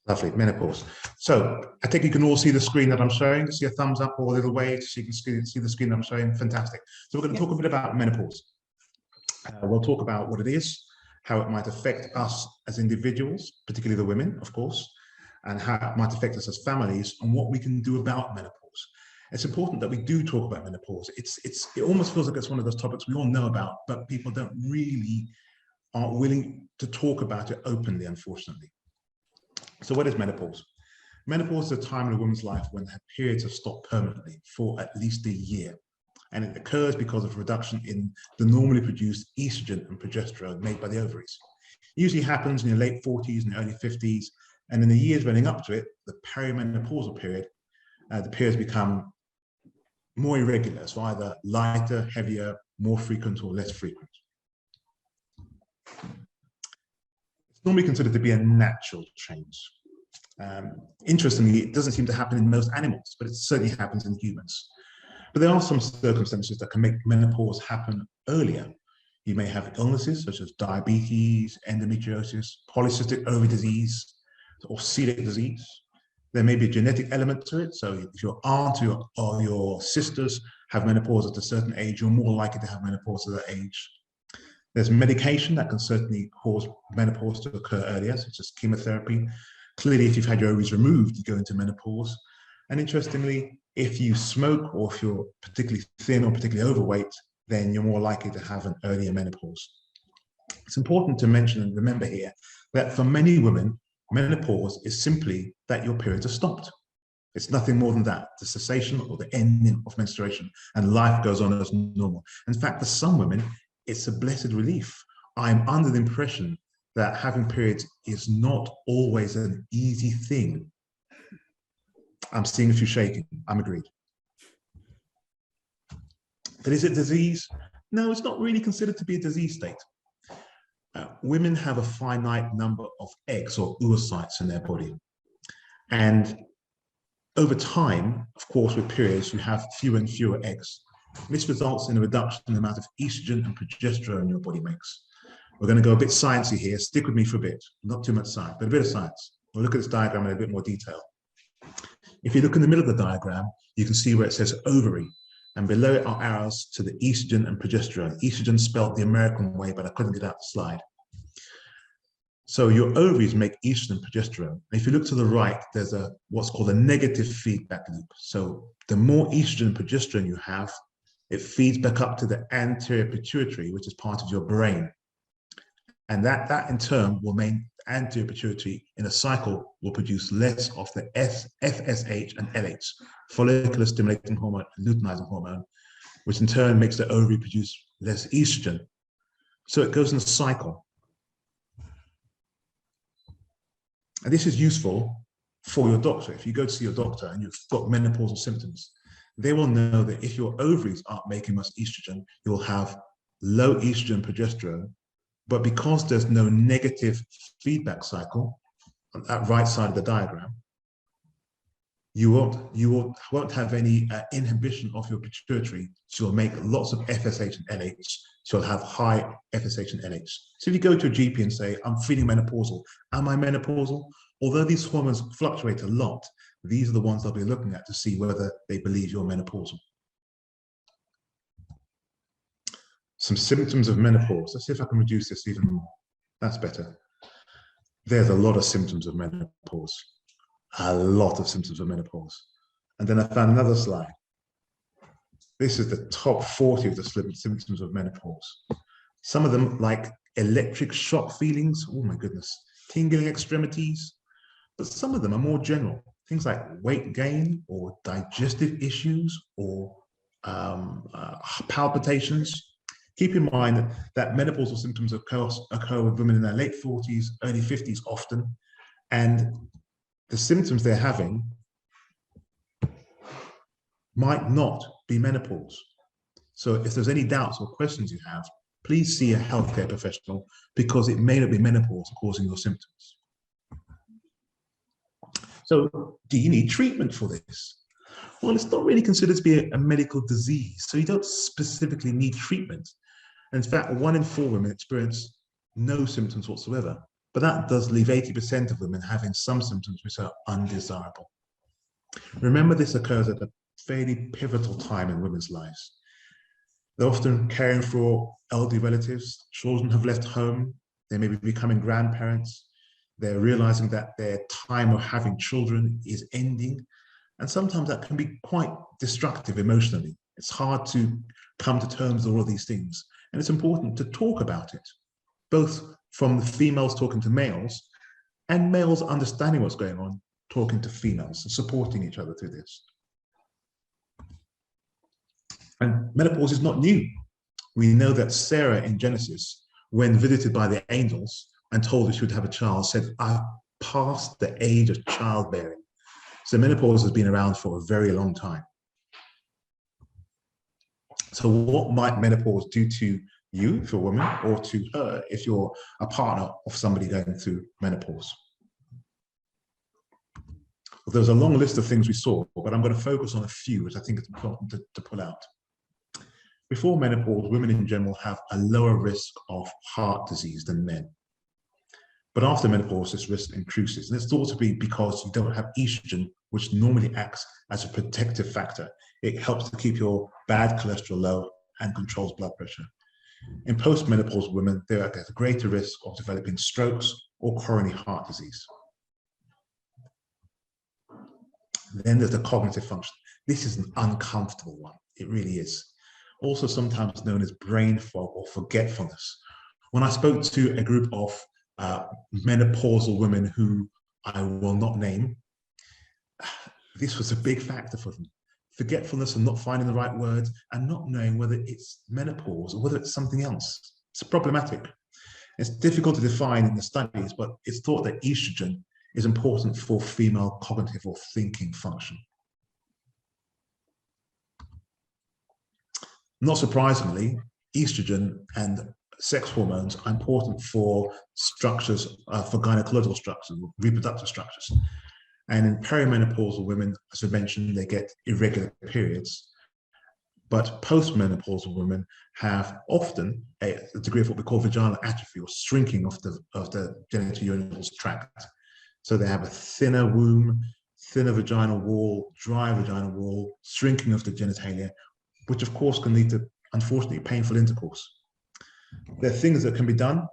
Lovely, menopause. So I think you can all see the screen that I'm showing. See a thumbs up or a little wave so you can see the screen I'm showing. Fantastic. So we're going to talk a bit about menopause. We'll talk about what it is, how it might affect us as individuals, particularly the women, of course, and how it might affect us as families and what we can do about menopause. It's important that we do talk about menopause. It almost feels like it's one of those topics we all know about, but people aren't willing to talk about it openly, unfortunately. So what is menopause? Menopause is a time in a woman's life when her periods have stopped permanently for at least a year. And it occurs because of a reduction in the normally produced estrogen and progesterone made by the ovaries. It usually happens in your late 40s and early 50s. And in the years running up to it, the perimenopausal period, the periods become more irregular. So either lighter, heavier, more frequent, or less frequent. It's normally considered to be a natural change. Interestingly, it doesn't seem to happen in most animals, but it certainly happens in humans. But there are some circumstances that can make menopause happen earlier. You may have illnesses such as diabetes, endometriosis, polycystic ovary disease, or celiac disease. There may be a genetic element to it. So if your aunt or your sisters have menopause at a certain age, you're more likely to have menopause at that age. There's medication that can certainly cause menopause to occur earlier, such as chemotherapy. Clearly, if you've had your ovaries removed, you go into menopause. And interestingly, if you smoke or if you're particularly thin or particularly overweight, then you're more likely to have an earlier menopause. It's important to mention and remember here that for many women, menopause is simply that your periods are stopped. It's nothing more than that, the cessation or the ending of menstruation, and life goes on as normal. In fact, for some women, it's a blessed relief. I'm under the impression that having periods is not always an easy thing. I'm seeing a few shaking. I'm agreed. But is it disease? No, it's not really considered to be a disease state. Women have a finite number of eggs or oocytes in their body. And over time, of course, with periods, you have fewer and fewer eggs. This results in a reduction in the amount of estrogen and progesterone your body makes. We're going to go a bit sciencey here. Stick with me for a bit. Not too much science, but a bit of science. We'll look at this diagram in a bit more detail. If you look in the middle of the diagram, you can see where it says ovary. And below it are arrows to the estrogen and progesterone. Estrogen spelled the American way, but I couldn't get out the slide. So your ovaries make estrogen and progesterone. And if you look to the right, there's what's called a negative feedback loop. So the more estrogen and progesterone you have, it feeds back up to the anterior pituitary, which is part of your brain. And that in turn will make anterior pituitary in a cycle will produce less of the FSH and LH, follicular stimulating hormone and luteinizing hormone, which in turn makes the ovary produce less estrogen. So it goes in a cycle. And this is useful for your doctor. If you go to see your doctor and you've got menopausal symptoms, they will know that if your ovaries aren't making much estrogen, you'll have low estrogen progesterone. But because there's no negative feedback cycle on that right side of the diagram, you won't have any inhibition of your pituitary. So you'll make lots of FSH and LH. So you'll have high FSH and LH. So if you go to a GP and say, I'm feeling menopausal, am I menopausal? Although these hormones fluctuate a lot, these are the ones they'll be looking at to see whether they believe you're menopausal. Some symptoms of menopause. Let's see if I can reduce this even more. That's better. There's a lot of symptoms of menopause. A lot of symptoms of menopause. And then I found another slide. This is the top 40 of the symptoms of menopause. Some of them like electric shock feelings. Oh my goodness. Tingling extremities. But some of them are more general. Things like weight gain or digestive issues or palpitations. Keep in mind that menopausal symptoms occur with women in their late 40s, early 50s often, and the symptoms they're having might not be menopause. So if there's any doubts or questions you have, please see a healthcare professional because it may not be menopause causing your symptoms. So do you need treatment for this? Well, it's not really considered to be a medical disease, so you don't specifically need treatment. In fact, 1 in 4 women experience no symptoms whatsoever. but that does leave 80% of women having some symptoms which are undesirable. Remember, this occurs at a fairly pivotal time in women's lives. They're often caring for elderly relatives, children have left home, they may be becoming grandparents, they're realizing that their time of having children is ending, and sometimes that can be quite destructive emotionally. It's hard to come to terms with all of these things, and it's important to talk about it, both from the females talking to males and males understanding what's going on, talking to females and supporting each other through this. And menopause is not new. We know that Sarah in Genesis, when visited by the angels and told that she would have a child, said, "I've passed the age of childbearing." So menopause has been around for a very long time. So what might menopause do to you, if you're a woman, or to her, if you're a partner of somebody going through menopause? Well, there's a long list of things we saw, but I'm going to focus on a few, which I think is important to pull out. Before menopause, women in general have a lower risk of heart disease than men. But after menopause, this risk increases. And it's thought to be because you don't have estrogen, which normally acts as a protective factor. It helps to keep your bad cholesterol low and controls blood pressure. In postmenopausal women, they're at a greater risk of developing strokes or coronary heart disease. Then there's the cognitive function. This is an uncomfortable one. It really is. Also sometimes known as brain fog or forgetfulness. When I spoke to a group of menopausal women who I will not name, this was a big factor for them. Forgetfulness and not finding the right words and not knowing whether it's menopause or whether it's something else. It's problematic. It's difficult to define in the studies, but it's thought that estrogen is important for female cognitive or thinking function. Not surprisingly, estrogen and sex hormones are important for structures, for gynecological structures, reproductive structures. And in perimenopausal women, as I mentioned, they get irregular periods. But postmenopausal women have often a degree of what we call vaginal atrophy or shrinking of the genitourinary tract. So they have a thinner womb, thinner vaginal wall, dry vaginal wall, shrinking of the genitalia, which of course can lead to, unfortunately, painful intercourse. There are things that can be done.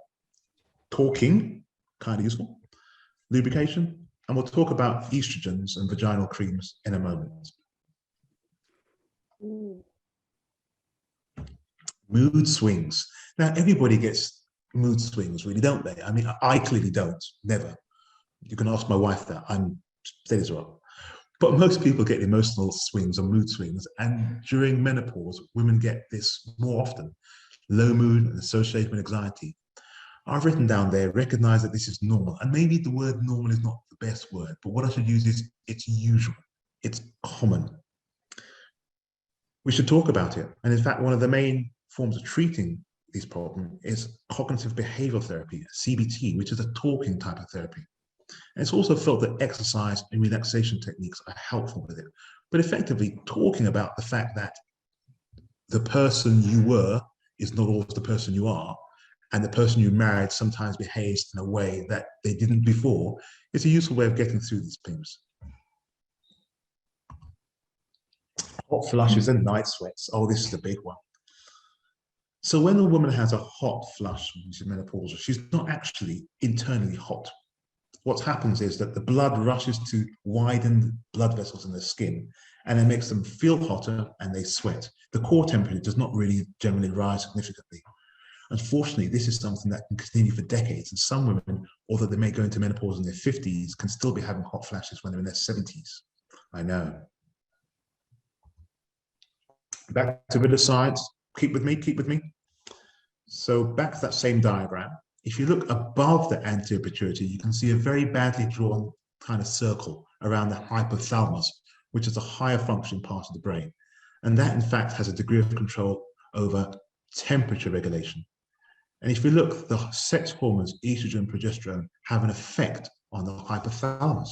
Talking, kind of useful. Lubrication, and we'll talk about estrogens and vaginal creams in a moment. Mood swings. Now, everybody gets mood swings, really, don't they? I mean, I clearly don't, never. You can ask my wife that, I'm steady as well. But most people get emotional swings or mood swings, and during menopause, women get this more often. Low mood and associated with anxiety. I've written down there, recognize that this is normal. And maybe the word normal is not the best word, but what I should use is it's usual, it's common. We should talk about it. And in fact, one of the main forms of treating this problem is cognitive behavioral therapy, CBT, which is a talking type of therapy. And it's also felt that exercise and relaxation techniques are helpful with it. But effectively, talking about the fact that the person you were is not always the person you are, and the person you married sometimes behaves in a way that they didn't before, is a useful way of getting through these things. Hot flushes and night sweats. Oh, this is a big one. So when a woman has a hot flush when she's menopausal, she's not actually internally hot. What happens is that the blood rushes to widen blood vessels in the skin, and it makes them feel hotter and they sweat. The core temperature does not really generally rise significantly. Unfortunately, this is something that can continue for decades, and some women, although they may go into menopause in their 50s, can still be having hot flashes when they're in their 70s. I know. Back to a bit of science. Keep with me, keep with me. So back to that same diagram. If you look above the anterior pituitary, you can see a very badly drawn kind of circle around the hypothalamus, which is a higher functioning part of the brain. And that, in fact, has a degree of control over temperature regulation. And if you look, the sex hormones, estrogen and progesterone, have an effect on the hypothalamus.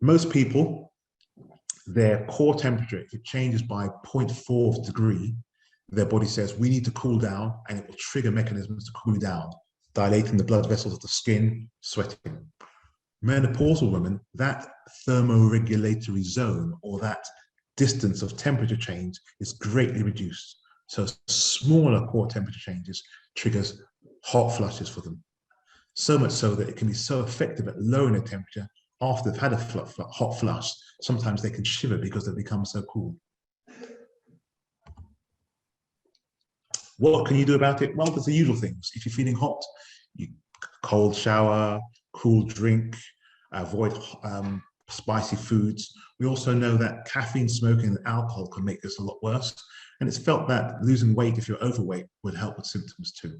Most people, their core temperature, if it changes by 0.4 of a degree, their body says, we need to cool down, and it will trigger mechanisms to cool you down. dilating the blood vessels of the skin, sweating. Menopausal women, that thermoregulatory zone, or that distance of temperature change, is greatly reduced. So smaller core temperature changes triggers hot flushes for them. So much so that it can be so effective at lowering their temperature after they've had a hot flush. Sometimes they can shiver because they've become so cool. What can you do about it? Well, there's the usual things. If you're feeling hot, you cold shower, cool drink, avoid spicy foods. We also know that caffeine, smoking, and alcohol can make this a lot worse. And it's felt that losing weight, if you're overweight, would help with symptoms too.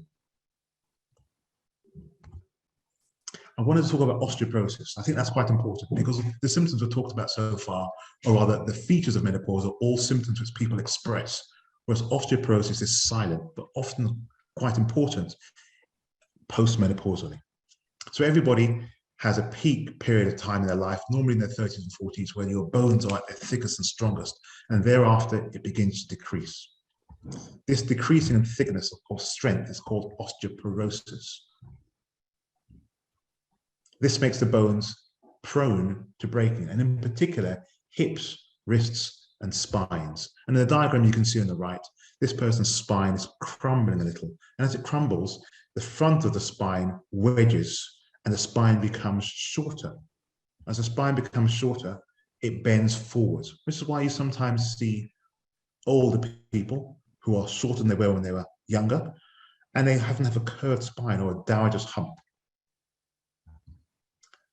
I wanted to talk about osteoporosis. I think that's quite important because the symptoms we've talked about so far, or rather the features of menopause, are all symptoms which people express, whereas osteoporosis is silent, but often quite important post-menopausally. So everybody has a peak period of time in their life, normally in their 30s and 40s, where your bones are at their thickest and strongest, and thereafter it begins to decrease. This decreasing in thickness or strength is called osteoporosis. This makes the bones prone to breaking, and in particular, hips, wrists, and spines. And in the diagram you can see on the right, this person's spine is crumbling a little. And as it crumbles, the front of the spine wedges and the spine becomes shorter. As the spine becomes shorter, it bends forwards, which is why you sometimes see older people who are shorter than they were when they were younger, and they haven't have a curved spine or a dowager's hump.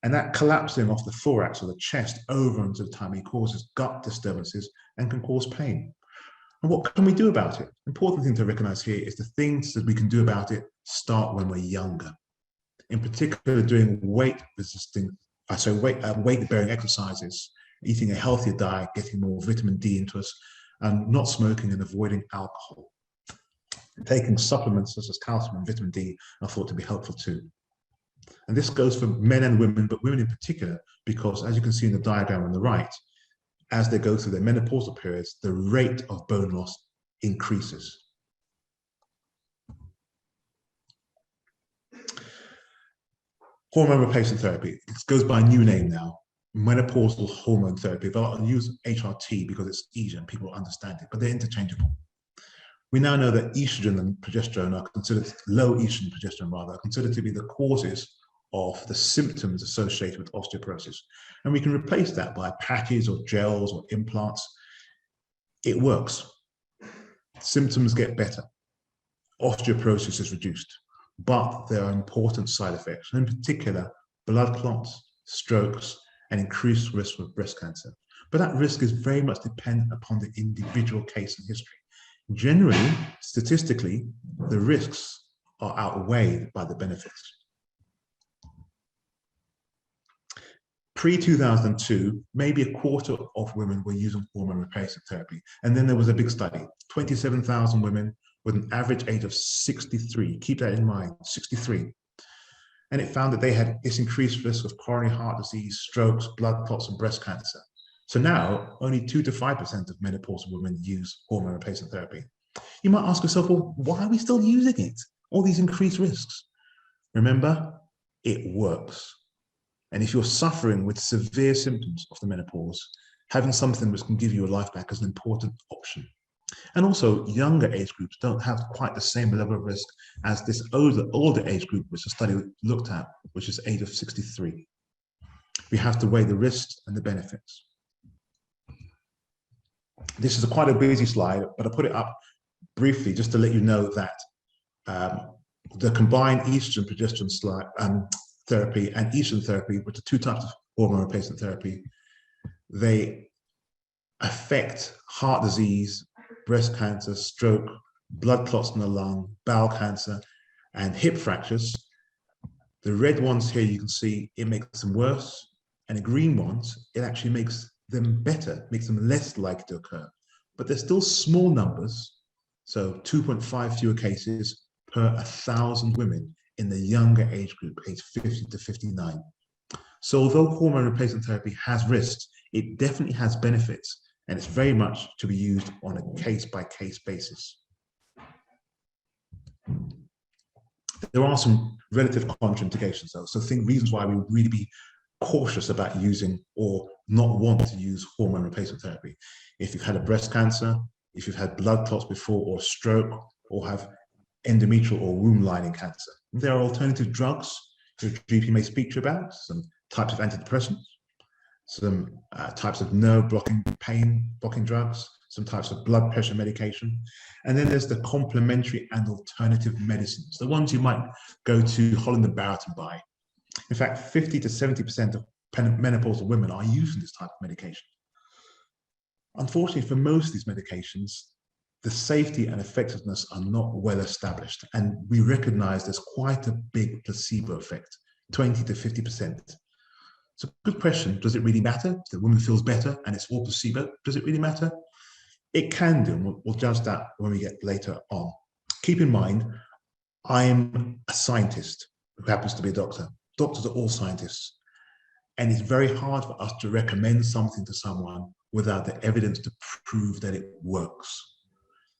And that collapsing of the thorax or the chest over into the tummy causes gut disturbances and can cause pain. And what can we do about it? Important thing to recognize here is the things that we can do about it start when we're younger. In particular, doing weight-bearing exercises, eating a healthier diet, getting more vitamin D into us, and not smoking and avoiding alcohol. Taking supplements such as calcium and vitamin D are thought to be helpful too. And this goes for men and women, but women in particular, because as you can see in the diagram on the right, as they go through their menopausal periods, the rate of bone loss increases. Hormone replacement therapy. It goes by a new name now, menopausal hormone therapy, but I'll use HRT because it's easier and people understand it, but they're interchangeable. We now know that estrogen and progesterone are considered, low estrogen and progesterone rather, are considered to be the causes of the symptoms associated with osteoporosis. And we can replace that by patches or gels or implants. It works. Symptoms get better. Osteoporosis is reduced, but there are important side effects, and in particular, blood clots, strokes, and increased risk of breast cancer. But that risk is very much dependent upon the individual case and history. Generally, statistically, the risks are outweighed by the benefits. Pre-2002, maybe a quarter of women were using hormone replacement therapy. And then there was a big study, 27,000 women with an average age of 63. Keep that in mind, 63. And it found that they had this increased risk of coronary heart disease, strokes, blood clots, and breast cancer. So now, only 2 to 5% of menopausal women use hormone replacement therapy. You might ask yourself, well, why are we still using it? All these increased risks. Remember, it works. And if you're suffering with severe symptoms of the menopause, having something which can give you a life back is an important option. And also, younger age groups don't have quite the same level of risk as this older age group, which the study looked at, which is age of 63. We have to weigh the risks and the benefits. This is quite a busy slide, but I put it up briefly just to let you know that the combined estrogen progesterone therapy and estrogen therapy, which are two types of hormone replacement therapy, they affect heart disease, breast cancer, stroke, blood clots in the lung, bowel cancer, and hip fractures. The red ones here, you can see it makes them worse, and the green ones, it actually makes them better, makes them less likely to occur. But they're still small numbers, so 2.5 fewer cases per 1,000 women in the younger age group, age 50 to 59. So although hormone replacement therapy has risks, it definitely has benefits, and it's very much to be used on a case-by-case basis. There are some relative contraindications, though. So think reasons why we would really be cautious about using or not want to use hormone replacement therapy. If you've had a breast cancer, if you've had blood clots before, or stroke, or have endometrial or womb lining cancer. There are alternative drugs your GP may speak to you about, some types of antidepressants, some types of nerve blocking, pain blocking drugs, some types of blood pressure medication. And then there's the complementary and alternative medicines, the ones you might go to Holland and Barrett and buy. In fact, 50 to 70% of menopausal women are using this type of medication. Unfortunately, for most of these medications, the safety and effectiveness are not well established. And we recognize there's quite a big placebo effect, 20 to 50%. So good question, does it really matter? If the woman feels better and it's all placebo, does it really matter? It can do, and we'll judge that when we get later on. Keep in mind, I'm a scientist who happens to be a doctor. Doctors are all scientists. And it's very hard for us to recommend something to someone without the evidence to prove that it works.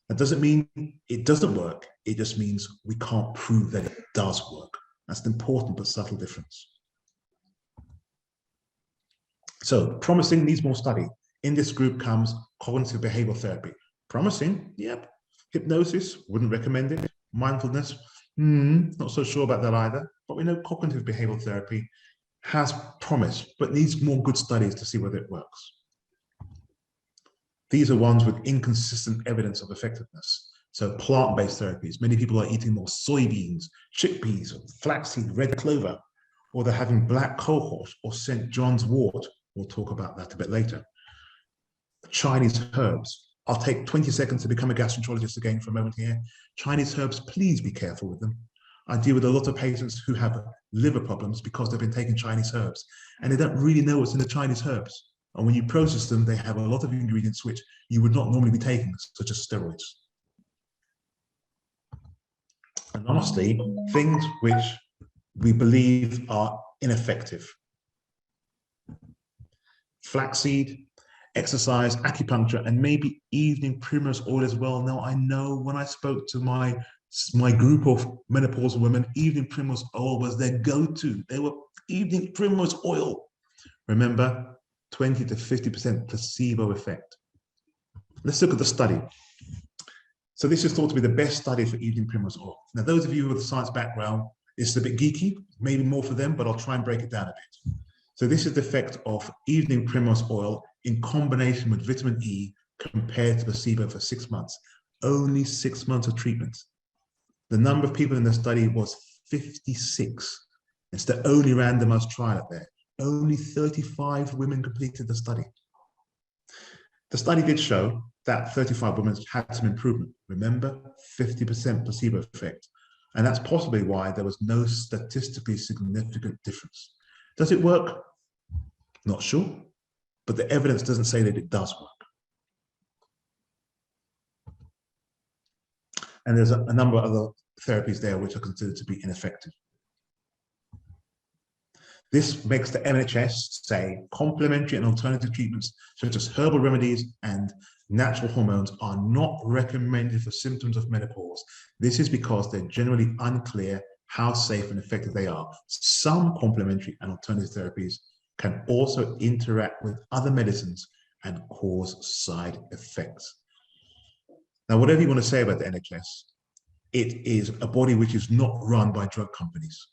That doesn't mean it doesn't work. It just means we can't prove that it does work. That's an important but subtle difference. So promising needs more study. In this group comes cognitive behavioral therapy. Promising, yep. Hypnosis, wouldn't recommend it. Mindfulness, not so sure about that either. But we know cognitive behavioral therapy has promise, but needs more good studies to see whether it works. These are ones with inconsistent evidence of effectiveness. So plant-based therapies, many people are eating more soybeans, chickpeas, flaxseed, red clover, or they're having black cohosh or St. John's wort. We'll talk about that a bit later. Chinese herbs. I'll take 20 seconds to become a gastroenterologist again for a moment here. Chinese herbs, please be careful with them. I deal with a lot of patients who have liver problems because they've been taking Chinese herbs and they don't really know what's in the Chinese herbs. And when you process them, they have a lot of ingredients which you would not normally be taking, such as steroids. And lastly, things which we believe are ineffective. Flaxseed, exercise, acupuncture, and maybe evening primrose oil as well. Now, I know when I spoke to my group of menopausal women, evening primrose oil was their go-to. They were evening primrose oil. Remember, 20 to 50% placebo effect. Let's look at the study. So this is thought to be the best study for evening primrose oil. Now, those of you with a science background, it's a bit geeky, maybe more for them, but I'll try and break it down a bit. So this is the effect of evening primrose oil in combination with vitamin E compared to placebo for 6 months. Only 6 months of treatment. The number of people in the study was 56. It's the only randomized trial out there. Only 35 women completed the study. The study did show that 35 women had some improvement. Remember, 50% placebo effect. And that's possibly why there was no statistically significant difference. Does it work? Not sure, but the evidence doesn't say that it does work. And there's a number of other therapies there which are considered to be ineffective. This makes the NHS say complementary and alternative treatments such as herbal remedies and natural hormones are not recommended for symptoms of menopause. This is because they're generally unclear how safe and effective they are. Some complementary and alternative therapies can also interact with other medicines and cause side effects. Now, whatever you want to say about the NHS, it is a body which is not run by drug companies.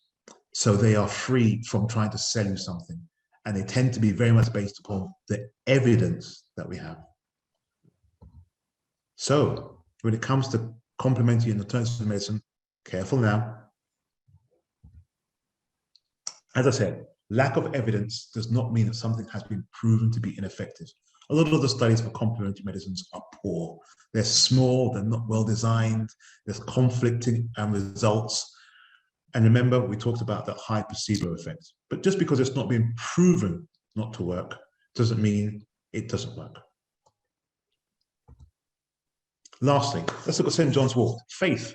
So they are free from trying to sell you something. And they tend to be very much based upon the evidence that we have. So when it comes to complementary and alternative medicine, careful now. As I said, lack of evidence does not mean that something has been proven to be ineffective. A lot of the studies for complementary medicines are poor. They're small, they're not well designed, there's conflicting results. And remember, we talked about that high placebo effect. But just because it's not been proven not to work, doesn't mean it doesn't work. Lastly, let's look at St. John's wort. Faith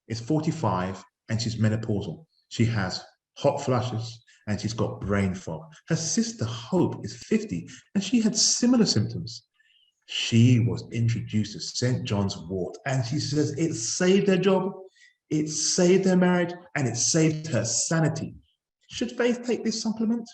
is 45 and she's menopausal. She has hot flushes and she's got brain fog. Her sister Hope is 50 and she had similar symptoms. She was introduced to St. John's wort and she says it saved her job. It saved her marriage and it saved her sanity. Should Faith take this supplement?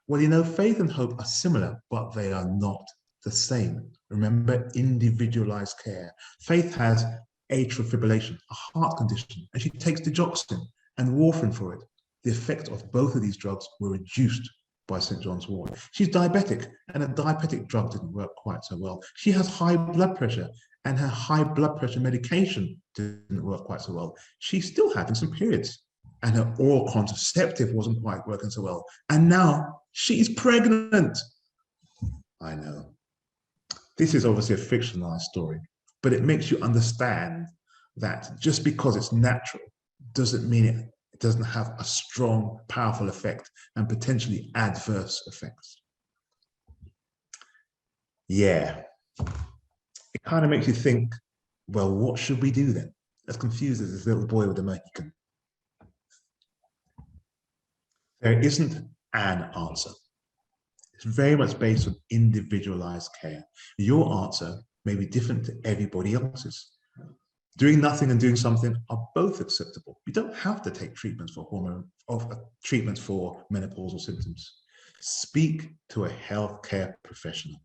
Well, you know, faith and hope are similar, but they are not the same. Remember, individualized care. Faith has atrial fibrillation, a heart condition, and she takes digoxin and warfarin for it. The effect of both of these drugs were reduced by St. John's wort. She's diabetic, and a diabetic drug didn't work quite so well. She has high blood pressure, and her high blood pressure medication didn't work quite so well. She's still having some periods, and her oral contraceptive wasn't quite working so well. And now she's pregnant. I know. This is obviously a fictionalized story, but it makes you understand that just because it's natural doesn't mean it doesn't have a strong, powerful effect and potentially adverse effects. Yeah, it kind of makes you think, well, what should we do then? As confused as this little boy with a Mohican. There isn't an answer. It's very much based on individualized care. Your answer may be different to everybody else's. Doing nothing and doing something are both acceptable. You don't have to take treatments for treatments for menopausal symptoms. Speak to a healthcare professional.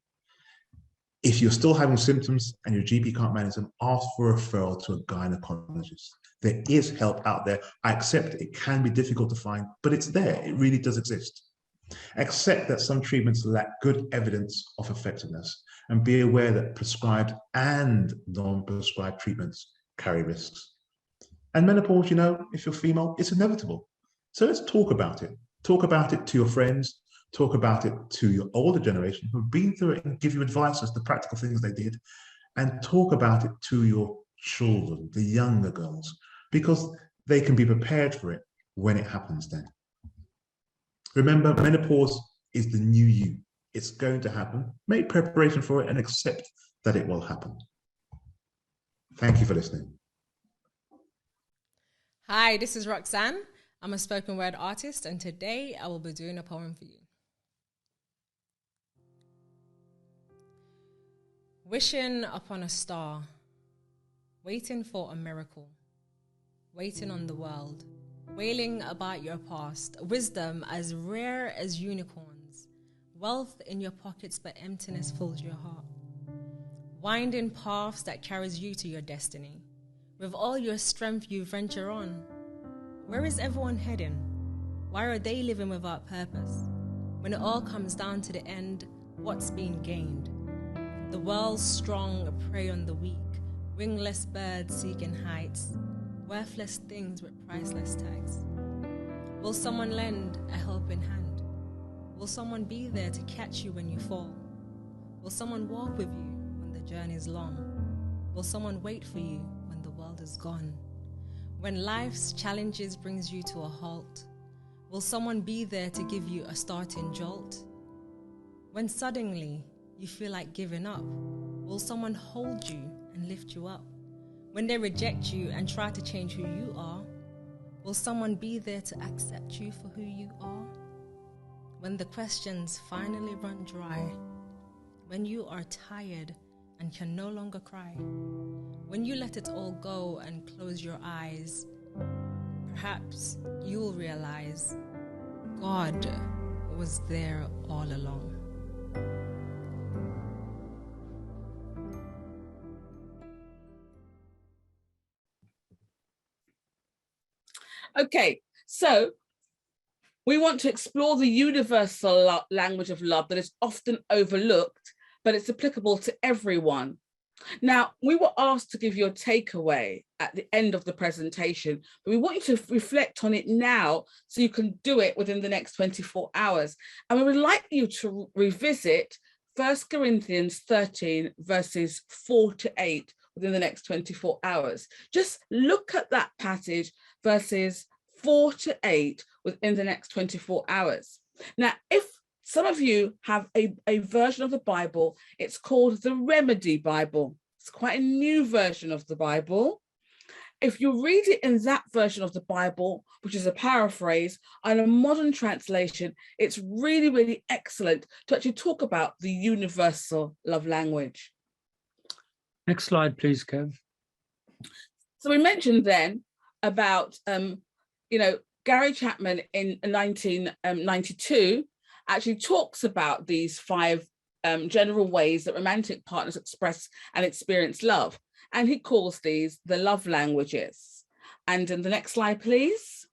If you're still having symptoms and your GP can't manage them, ask for a referral to a gynecologist. There is help out there. I accept it can be difficult to find, but it's there. It really does exist. Accept that some treatments lack good evidence of effectiveness and be aware that prescribed and non-prescribed treatments carry risks. And menopause, you know, if you're female, it's inevitable. So let's talk about it. Talk about it to your friends. Talk about it to your older generation who've been through it and give you advice as to practical things they did. And talk about it to your children, the younger girls, because they can be prepared for it when it happens then. Remember, menopause is the new you. It's going to happen. Make preparation for it and accept that it will happen. Thank you for listening. Hi, this is Roxanne. I'm a spoken word artist, and today I will be doing a poem for you. Wishing upon a star, waiting for a miracle, waiting on the world, wailing about your past, wisdom as rare as unicorns, wealth in your pockets but emptiness fills your heart, winding paths that carries you to your destiny. With all your strength you venture on. Where is everyone heading? Why are they living without purpose? When it all comes down to the end, what's being gained? The world's strong prey on the weak, wingless birds seeking heights, worthless things with priceless tags. Will someone lend a helping hand? Will someone be there to catch you when you fall? Will someone walk with you when the journey's long? Will someone wait for you when the world is gone? When life's challenges brings you to a halt, will someone be there to give you a starting jolt? When suddenly you feel like giving up, will someone hold you and lift you up? When they reject you and try to change who you are, will someone be there to accept you for who you are? When the questions finally run dry, when you are tired and can no longer cry, when you let it all go and close your eyes, perhaps you'll realize God was there all along. Okay, so we want to explore the universal language of love that is often overlooked, but it's applicable to everyone. Now, we were asked to give you a takeaway at the end of the presentation, but we want you to reflect on it now so you can do it within the next 24 hours. And we would like you to revisit 1 Corinthians 13, verses 4 to 8 within the next 24 hours. Just look at that passage, verses 4 to 8 within the next 24 hours. Now, if some of you have a version of the Bible, it's called the Remedy Bible. It's quite a new version of the Bible. If you read it in that version of the Bible, which is a paraphrase and a modern translation, it's really, really excellent to actually talk about the universal love language. Next slide, please, Kev. So we mentioned then about, Gary Chapman in 1992 actually talks about these 5 general ways that romantic partners express and experience love. And he calls these the love languages. And in the next slide, please.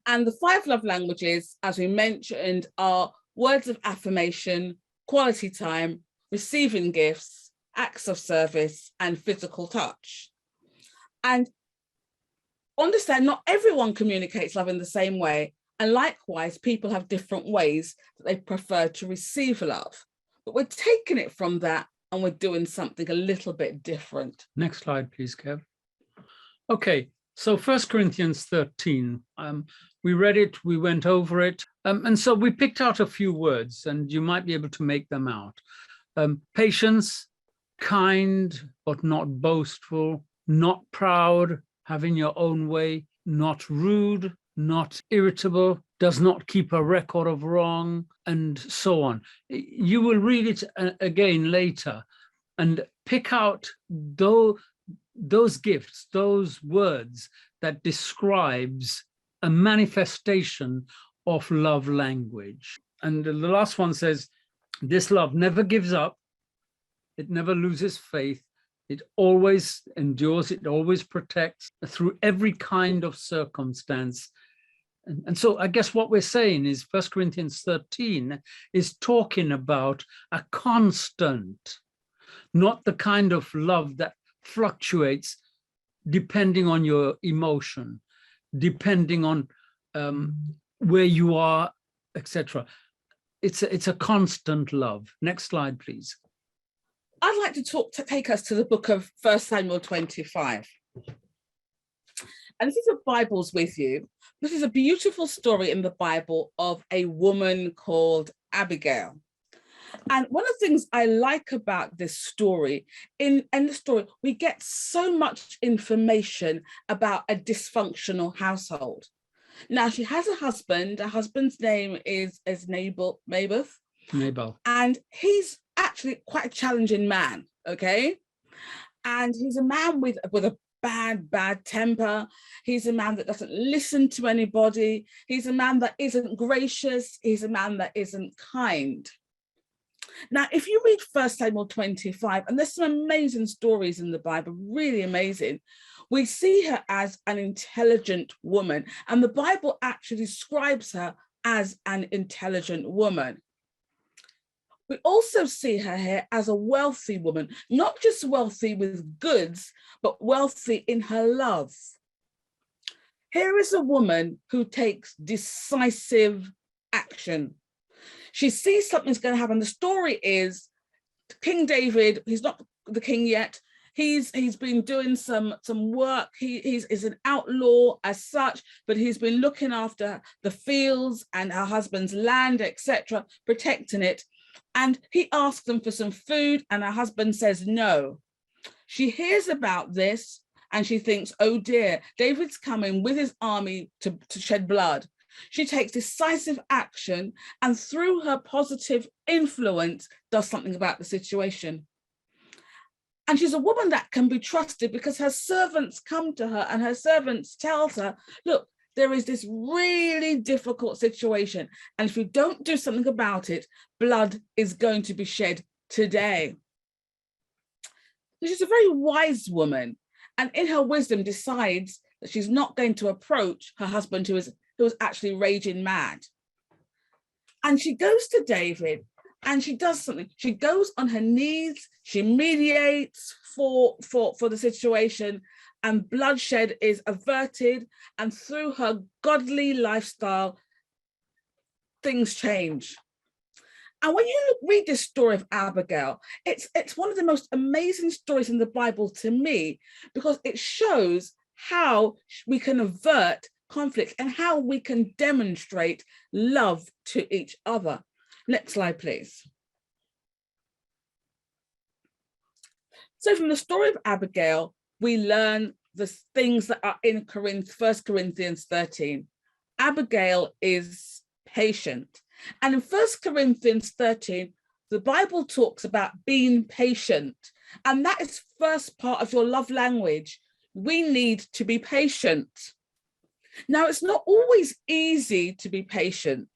And the 5 love languages, as we mentioned, are words of affirmation, quality time, receiving gifts, acts of service, and physical touch. And understand not everyone communicates love in the same way. And likewise, people have different ways that they prefer to receive love. But we're taking it from that and we're doing something a little bit different. Next slide, please, Kev. Okay, so 1 Corinthians 13. We read it, we went over it. And so we picked out a few words and you might be able to make them out. Patience, kind, but not boastful, not proud, having your own way, not rude, not irritable, does not keep a record of wrong, and so on. You will read it again later and pick out those gifts, those words that describes a manifestation of love language. And the last one says, this love never gives up, it never loses faith, it always endures, it always protects through every kind of circumstance. And so I guess what we're saying is 1 Corinthians 13 is talking about a constant, not the kind of love that fluctuates depending on your emotion, depending on where you are, etc. It's a constant love. Next slide, please. I'd like to take us to the book of 1 Samuel 25. And if you have Bibles with you, this is a beautiful story in the Bible of a woman called Abigail. And one of the things I like about this story, in the story, we get so much information about a dysfunctional household. Now, she has a husband. Her husband's name is Nabal. And he's actually quite a challenging man, okay? And he's a man with a bad temper. He's a man that doesn't listen to anybody. He's a man that isn't gracious. He's a man that isn't kind. Now, if you read 1 Samuel 25, and there's some amazing stories in the Bible, really amazing, we see her as an intelligent woman. And the Bible actually describes her as an intelligent woman. We also see her here as a wealthy woman, not just wealthy with goods, but wealthy in her love. Here is a woman who takes decisive action. She sees something's going to happen. The story is King David, he's not the king yet. He's been doing some work. He's an outlaw as such, but he's been looking after the fields and her husband's land, etc., protecting it. And he asks them for some food and her husband says no. She hears about this and she thinks, oh dear, David's coming with his army to shed blood. She takes decisive action and through her positive influence does something about the situation. And she's a woman that can be trusted because her servants come to her and her servants tells her, look, there is this really difficult situation. And if we don't do something about it, blood is going to be shed today. She's a very wise woman. And in her wisdom decides that she's not going to approach her husband who is actually raging mad. And she goes to David and she does something. She goes on her knees, she mediates for the situation, and bloodshed is averted. And through her godly lifestyle, things change. And when you read this story of Abigail, it's one of the most amazing stories in the Bible to me, because it shows how we can avert conflict and how we can demonstrate love to each other. Next slide, please. So from the story of Abigail, we learn the things that are in 1 Corinthians 13. Abigail is patient. And in 1 Corinthians 13, the Bible talks about being patient. And that is first part of your love language. We need to be patient. Now, it's not always easy to be patient.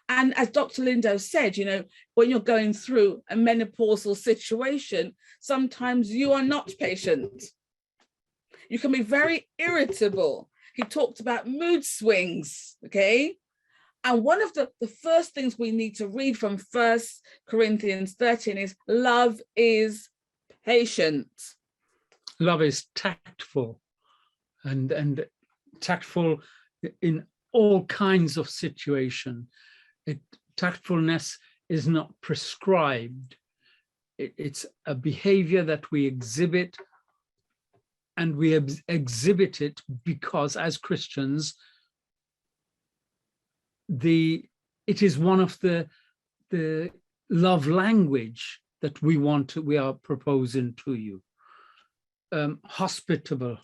And as Dr. Lindo said, you know, when you're going through a menopausal situation, sometimes you are not patient. You can be very irritable. He talked about mood swings, okay? And one of the first things we need to read from 1 Corinthians 13 is love is patient. Love is tactful and tactful in all kinds of situation. Tactfulness is not prescribed. It's a behavior that we exhibit, and we exhibit it because as Christians, it is one of the love language that we are proposing to you. Hospitable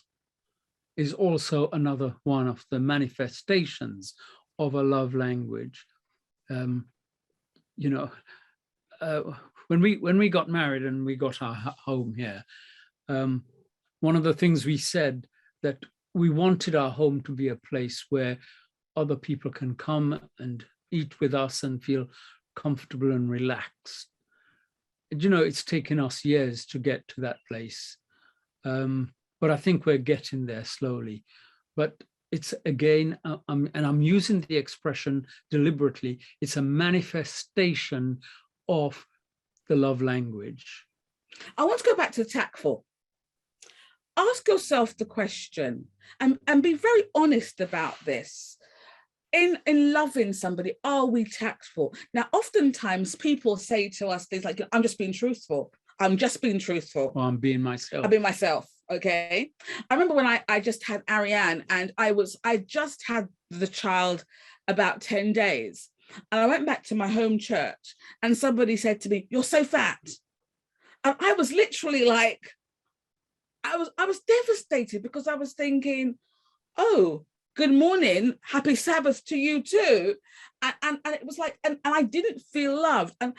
is also another one of the manifestations of a love language. You know, when we got married and we got our home here, one of the things we said that we wanted our home to be a place where other people can come and eat with us and feel comfortable and relaxed. And, you know, it's taken us years to get to that place. But I think we're getting there slowly. But it's again, and I'm using the expression deliberately, it's a manifestation of the love language. I want to go back to tactful. Ask yourself the question and be very honest about this. In loving somebody, are we tactful? Now, oftentimes people say to us things like, I'm just being truthful. I'm just being truthful. Or I'm being myself. I'm being myself. Okay. I remember when I just had Ariane, and I just had the child about 10 days. And I went back to my home church and somebody said to me, "You're so fat." And I was literally like, I was devastated, because I was thinking, oh, good morning, happy Sabbath to you too. And it was like, and I didn't feel loved. And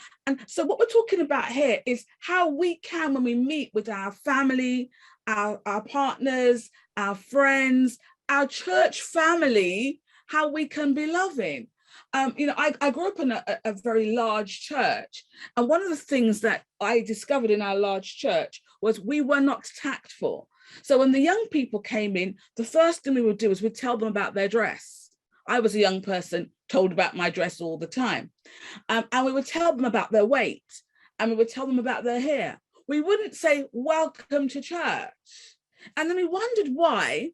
so what we're talking about here is how we can, when we meet with our family, our partners, our friends, our church family, how we can be loving. You know, I grew up in a very large church. And one of the things that I discovered in our large church was we were not tactful. So when the young people came in, the first thing we would do is we'd tell them about their dress. I was a young person told about my dress all the time. And we would tell them about their weight, and we would tell them about their hair. We wouldn't say, "Welcome to church." And then we wondered why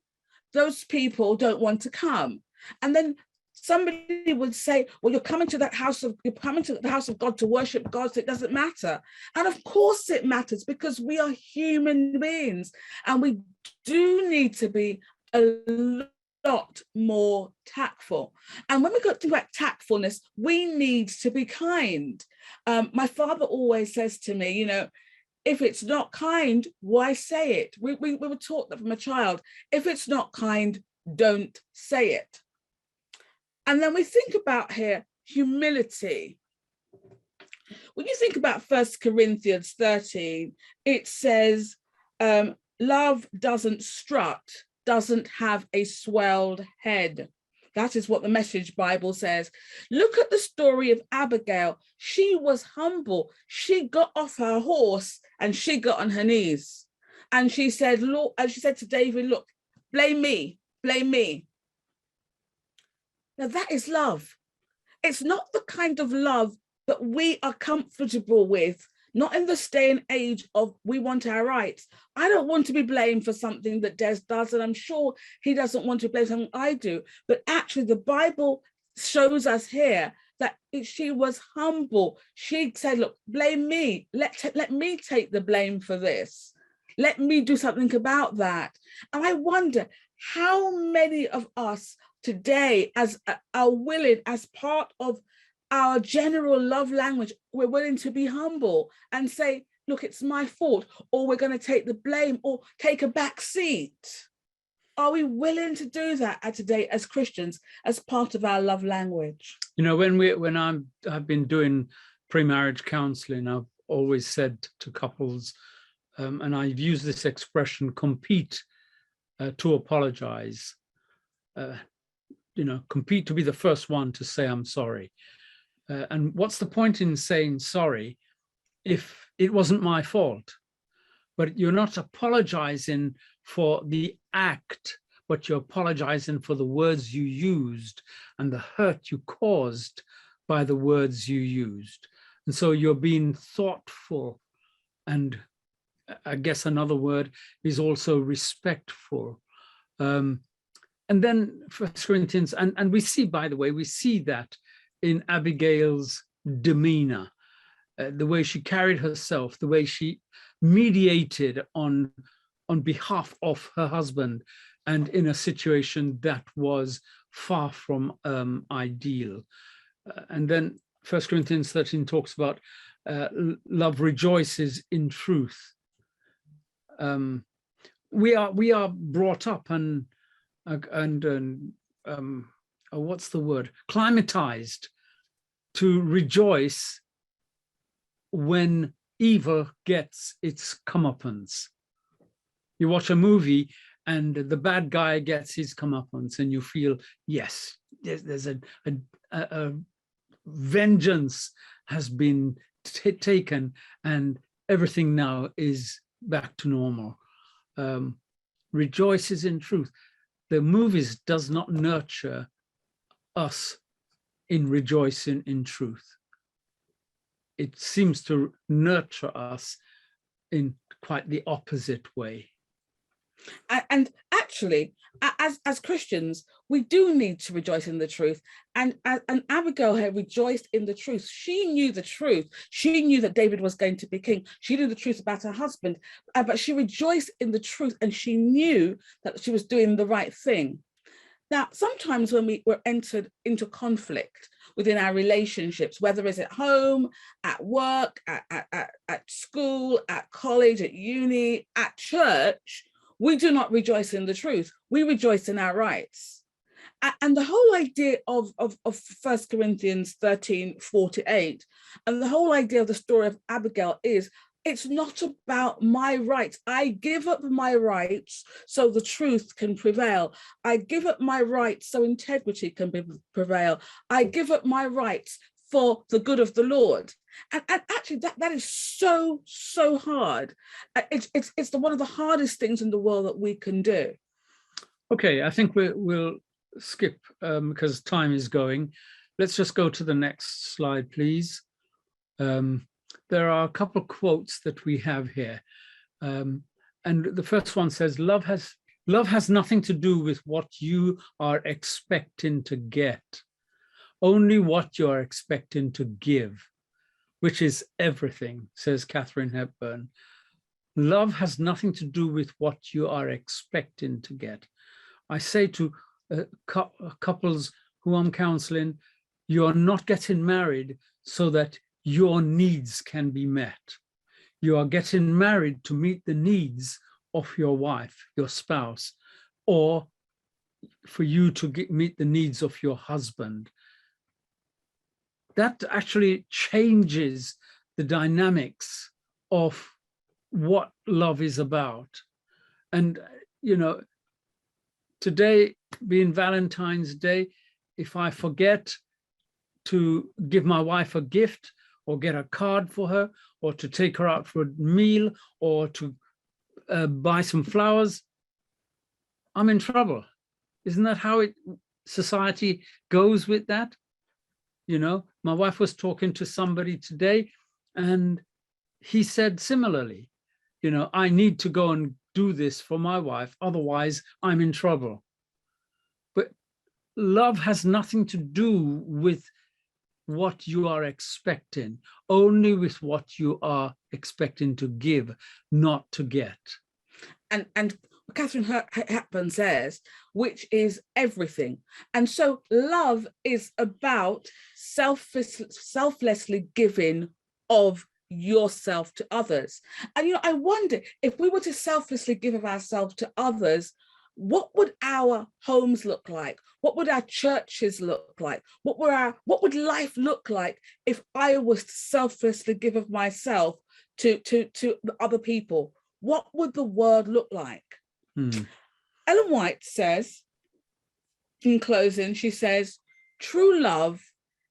those people don't want to come. And then somebody would say, "Well, you're coming to the house of God to worship God, so it doesn't matter." And of course it matters, because we are human beings and we do need to be a lot more tactful. And when we got to about tactfulness, we need to be kind. My father always says to me, you know, if it's not kind, why say it? We were taught that from a child. If it's not kind, don't say it. And then we think about here, humility. When you think about 1 Corinthians 13, it says, love doesn't strut, doesn't have a swelled head. That is what the Message Bible says. Look at the story of Abigail. She was humble. She got off her horse and she got on her knees. And she said, "Lord," and she said to David, "Look, blame me, blame me." Now that is love. It's not the kind of love that we are comfortable with, not in this day and age of we want our rights. I don't want to be blamed for something that Des does, and I'm sure he doesn't want to blame something I do. But actually the Bible shows us here that she was humble. She said, "Look, blame me. Let me take the blame for this. Let me do something about that." And I wonder how many of us today are willing, as part of our general love language, we're willing to be humble and say, "Look, it's my fault," or we're going to take the blame or take a back seat. Are we willing to do that today as Christians, as part of our love language? You know, when I've been doing pre-marriage counseling, I've always said to couples, and I've used this expression, compete to apologize. Compete to be the first one to say, I'm sorry. And what's the point in saying sorry if it wasn't my fault? But you're not apologizing for the act, but you're apologizing for the words you used and the hurt you caused by the words you used. And so you're being thoughtful, and I guess another word is also respectful. And then 1 Corinthians, and we see, by the way, we see that in Abigail's demeanor, the way she carried herself, the way she mediated on behalf of her husband, and in a situation that was far from ideal. And then 1 Corinthians 13 talks about love rejoices in truth. We are brought up and what's the word? Climatized to rejoice when evil gets its comeuppance. You watch a movie and the bad guy gets his comeuppance, and you feel, yes, there's a vengeance has been taken, and everything now is back to normal. Rejoices in truth. The movies does not nurture us in rejoicing in truth. It seems to nurture us in quite the opposite way. And actually, as Christians, we do need to rejoice in the truth. And Abigail had rejoiced in the truth. She knew the truth. She knew that David was going to be king. She knew the truth about her husband, but she rejoiced in the truth, and she knew that she was doing the right thing. Now, sometimes when we're entered into conflict within our relationships, whether it's at home, at work, at school, at college, at uni, at church, we do not rejoice in the truth. We rejoice in our rights. And the whole idea of 1 Corinthians 13:48, and the whole idea of the story of Abigail is, it's not about my rights. I give up my rights so the truth can prevail. I give up my rights so integrity can prevail. I give up my rights for the good of the Lord. And actually, that is so hard. It's one of the hardest things in the world that we can do. Okay, I think we'll skip because time is going. Let's just go to the next slide, please. There are a couple of quotes that we have here. And the first one says, love has nothing to do with what you are expecting to get, only what you are expecting to give, which is everything, says Katharine Hepburn. Love has nothing to do with what you are expecting to get. I say to couples who I'm counseling, you are not getting married so that your needs can be met. You are getting married to meet the needs of your wife, your spouse, or for you to meet the needs of your husband. That actually changes the dynamics of what love is about. And, today being Valentine's Day, if I forget to give my wife a gift, or get a card for her, or to take her out for a meal, or to buy some flowers, I'm in trouble. Isn't that how society goes with that? My wife was talking to somebody today, and he said similarly, I need to go and do this for my wife, otherwise I'm in trouble. But love has nothing to do with what you are expecting, only with what you are expecting to give, not to get. And Catherine Hepburn says, which is everything. And so love is about selflessly giving of yourself to others. And I wonder, if we were to selflessly give of ourselves to others, what would our homes look like? What would our churches look like? What would life look like if I was to selflessly give of myself to other people? what would the word look like? Mm. Ellen White says, in closing, she says, true love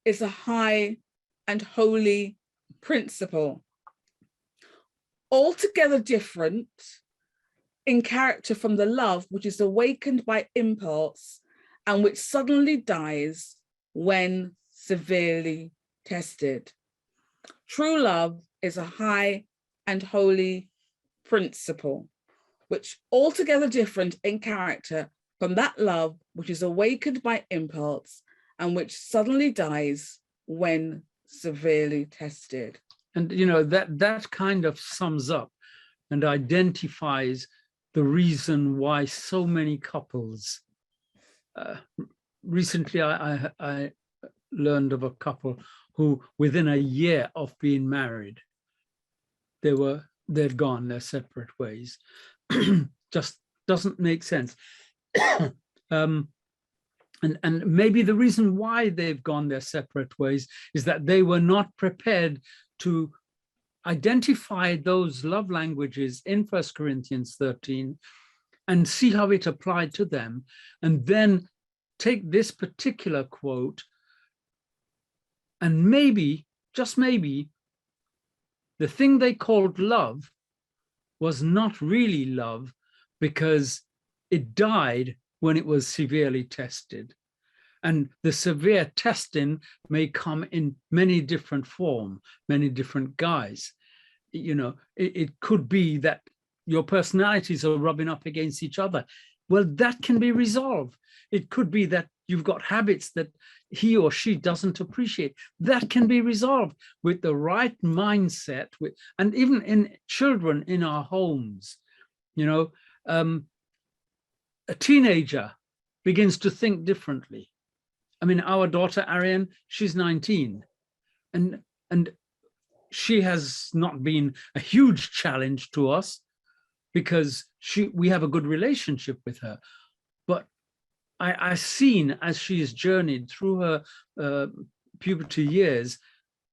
is a high and holy principle, altogether different in character from the love which is awakened by impulse and which suddenly dies when severely tested. True love is a high and holy principle, which altogether different in character from that love which is awakened by impulse and which suddenly dies when severely tested. And you know, that kind of sums up and identifies the reason why so many couples. Recently, I learned of a couple who, within a year of being married, they'd gone their separate ways. Just doesn't make sense. And maybe the reason why they've gone their separate ways is that they were not prepared to identify those love languages in 1 Corinthians 13 and see how it applied to them, and then take this particular quote and maybe, just maybe, the thing they called love was not really love because it died when it was severely tested. And the severe testing may come in many different forms, many different guise. You know, it could be that your personalities are rubbing up against each other. Well, that can be resolved. It could be that you've got habits that he or she doesn't appreciate. That can be resolved with the right mindset. And even in children in our homes, you know, a teenager begins to think differently. I mean, our daughter, Ariane, she's 19. And she has not been a huge challenge to us because we have a good relationship with her. But I've seen, as she has journeyed through her puberty years,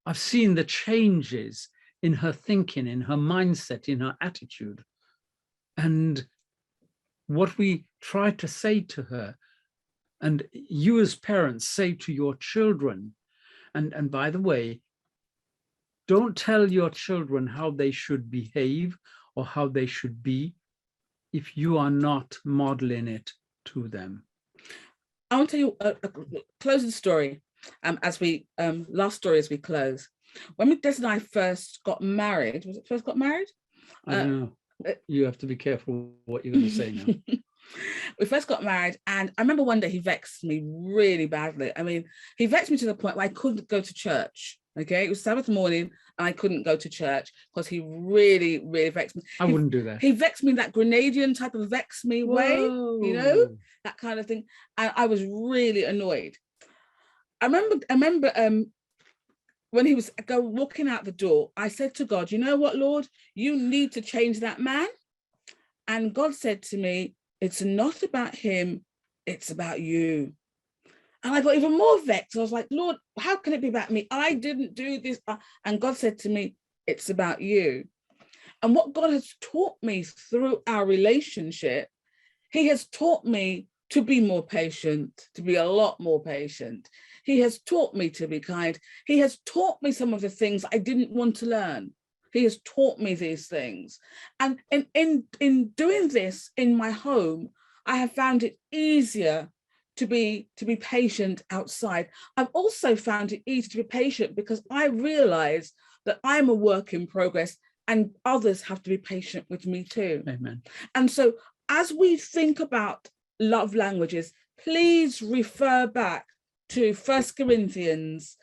I've seen the changes in her thinking, in her mindset, in her attitude. And what we try to say to her, and you as parents say to your children, and by the way, don't tell your children how they should behave or how they should be if you are not modeling it to them. I want to tell you a closing story as we, last story as we close. When Des and I first got married, was it first got married? I don't know. You have to be careful what you're going to say now. We first got married, and I remember one day he vexed me really badly. I mean, he vexed me to the point where I couldn't go to church. Okay, it was Sabbath morning and I couldn't go to church because he really, really vexed me. I wouldn't do that. He vexed me in that Grenadian type of vex me way, you know, that kind of thing. And I was really annoyed. I remember when he was walking out the door, I said to God, you know what, Lord, you need to change that man. And God said to me, it's not about him, it's about you. And I got even more vexed. I was like, Lord, how can it be about me? I didn't do this. And God said to me, it's about you. And what God has taught me through our relationship, he has taught me to be more patient, to be a lot more patient. He has taught me to be kind. He has taught me some of the things I didn't want to learn. He has taught me these things. And in doing this in my home, I have found it easier to be patient outside. I've also found it easy to be patient because I realize that I'm a work in progress and others have to be patient with me too. Amen. And so as we think about love languages, please refer back to 1 Corinthians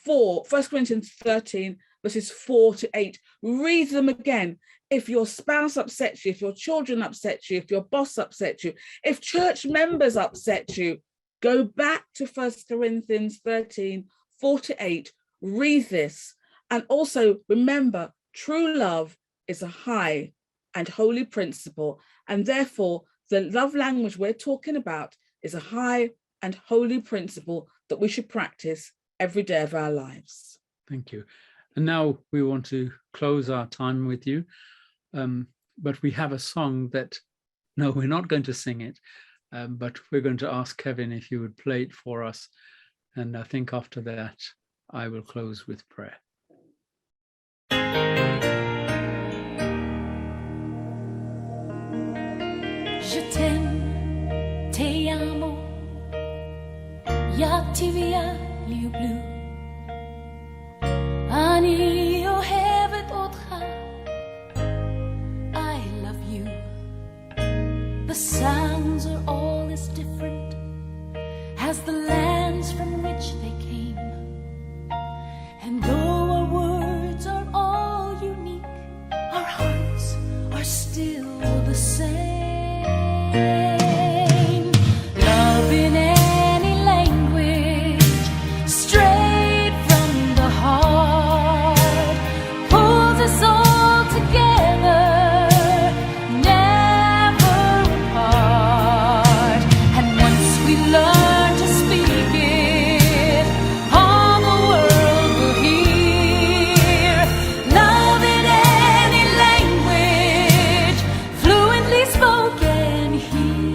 13, verses 4-8. Read them again. If your spouse upsets you, if your children upset you, if your boss upsets you, if church members upset you, go back to 1 Corinthians 13, 4-8. Read this. And also remember, true love is a high and holy principle. And therefore, the love language we're talking about is a high and holy principle that we should practice every day of our lives. Thank you. And now we want to close our time with you. but we have a song that, no, we're not going to sing it, but we're going to ask Kevin if he would play it for us. And I think after that, I will close with prayer. Je t'aime, te amo, jag ti voglio blu. Ani io hevet åtra, I love you. The sounds are all as different as the lands from which they came. And though our words are all unique, our hearts are still the same. Love in any language, straight from the heart, pulls us all together, never apart. And once we learn to speak it, all the world will hear. Love in any language, fluently spoken here.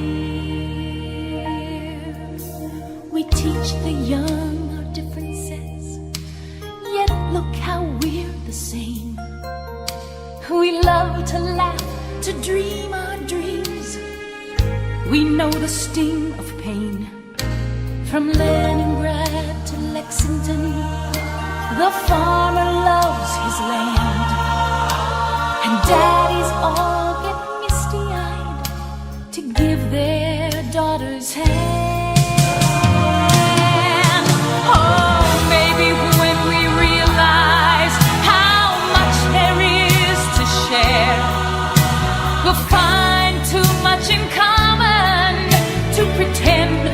We teach the young our differences, yet look how we're the same. We love to laugh, to dream our dreams. We know the sting of pain. From Leningrad to Lexington, the farmer loves his land. And daddies all get misty-eyed to give their daughters hand. Oh, maybe when we realize how much there is to share, we'll find too much in common to pretend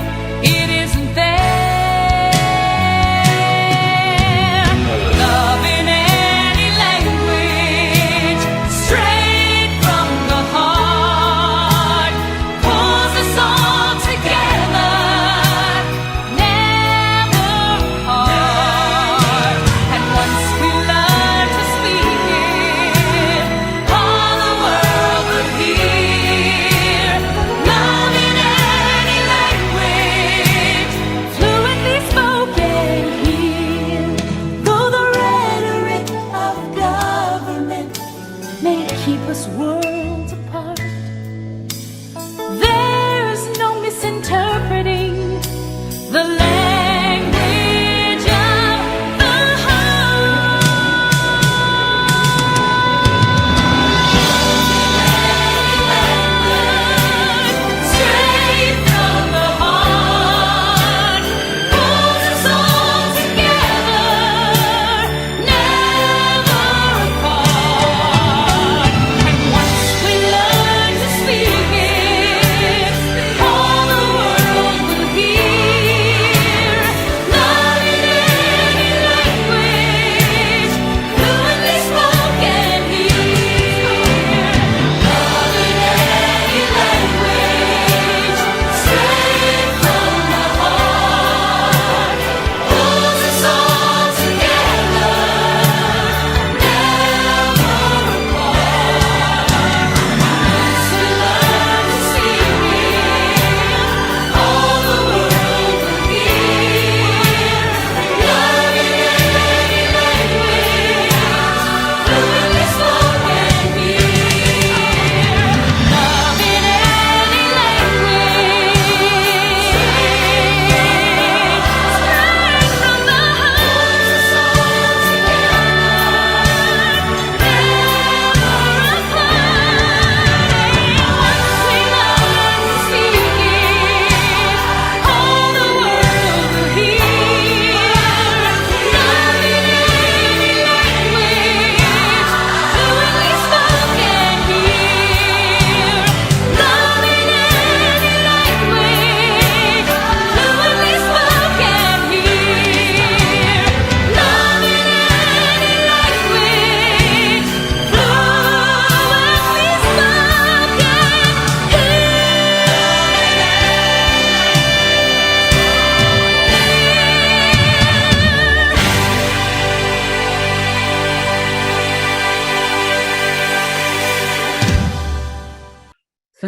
it isn't there. Love in any language, straight from the heart, pulls us all together,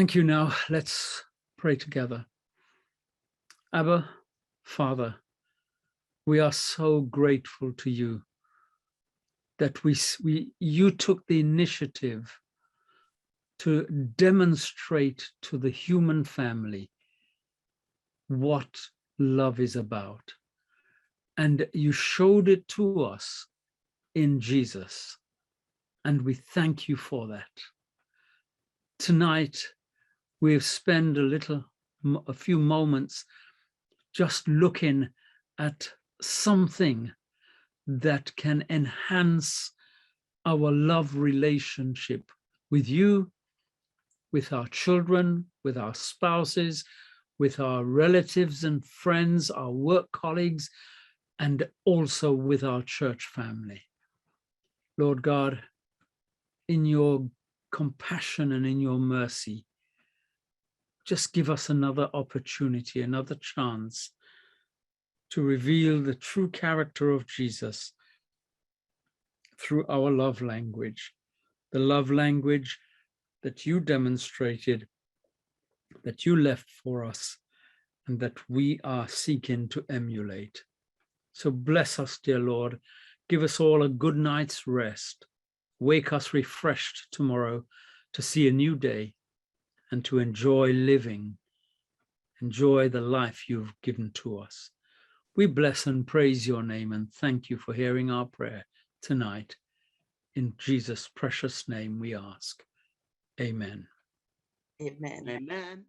Thank you. Now let's pray together. Abba, Father, we are so grateful to you that you took the initiative to demonstrate to the human family what love is about. And you showed it to us in Jesus. And we thank you for that. Tonight, we've spent a few moments just looking at something that can enhance our love relationship with you, with our children, with our spouses, with our relatives and friends, our work colleagues, and also with our church family. Lord God, in your compassion and in your mercy, just give us another opportunity, another chance to reveal the true character of Jesus through our love language, the love language that you demonstrated, that you left for us, and that we are seeking to emulate. So bless us, dear Lord. Give us all a good night's rest. Wake us refreshed tomorrow to see a new day and to enjoy living, enjoy the life you've given to us. We bless and praise your name and thank you for hearing our prayer tonight. In Jesus' precious name we ask. Amen. Amen. Amen.